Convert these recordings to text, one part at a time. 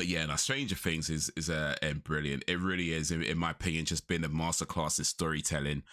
yeah, no, Stranger Things is brilliant. It really is, in my opinion, just been a masterclass in storytelling.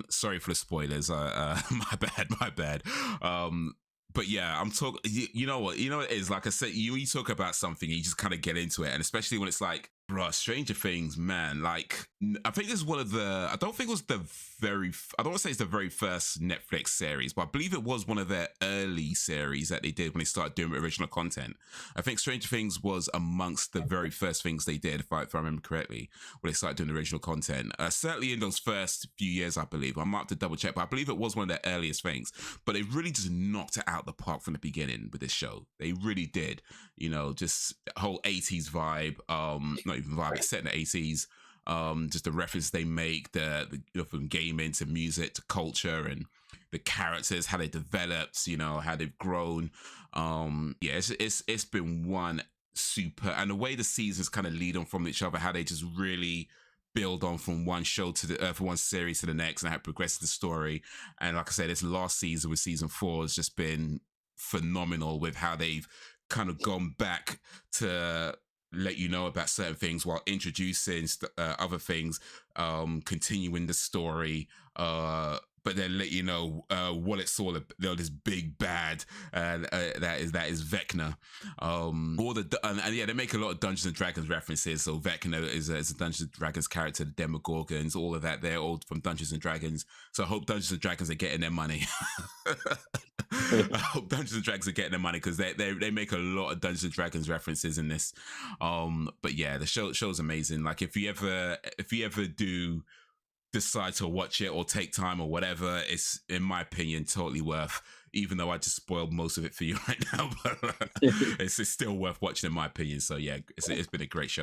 Sorry for the spoilers. My bad. Um, but yeah, I'm talking. You know what? You know what it is. Like I said, you talk about something, you just kind of get into it, and especially when it's like, bro, Stranger Things, man. Like, I think this is one of the. I don't think it was the very. I don't want to say it's the very first Netflix series, but I believe it was one of their early series that they did when they started doing original content. I think Stranger Things was amongst the very first things they did, if I remember correctly, when they started doing original content. Certainly in those first few years, I believe. I might have to double check, but I believe it was one of their earliest things. But they really just knocked it out the park from the beginning with this show. They really did. You know, just whole 80s vibe. Not even vibe, it's set in the 80s. Just the reference they make, from gaming to music to culture, and the characters, how they developed, how they've grown. Yeah, it's been one super, and the way the seasons kind of lead on from each other, how they just really build on from one show to the from one series to the next, and how it progresses the story. And like I said, this last season with season 4 has just been phenomenal with how they've kind of gone back to let you know about certain things while introducing other things, continuing the story, but then let you know what it's all about. This big bad, that is Vecna. And yeah, they make a lot of Dungeons and Dragons references. So Vecna is a Dungeons and Dragons character, the Demogorgons, all of that. They're all from Dungeons and Dragons. So I hope Dungeons and Dragons are getting their money. I hope Dungeons and Dragons are getting their money, because they make a lot of Dungeons and Dragons references in this. But yeah, the show's amazing. Like, if you ever do decide to watch it or take time or whatever, it's, in my opinion, totally worth, even though I just spoiled most of it for you right now, but it's still worth watching in my opinion. So yeah, it's been a great show.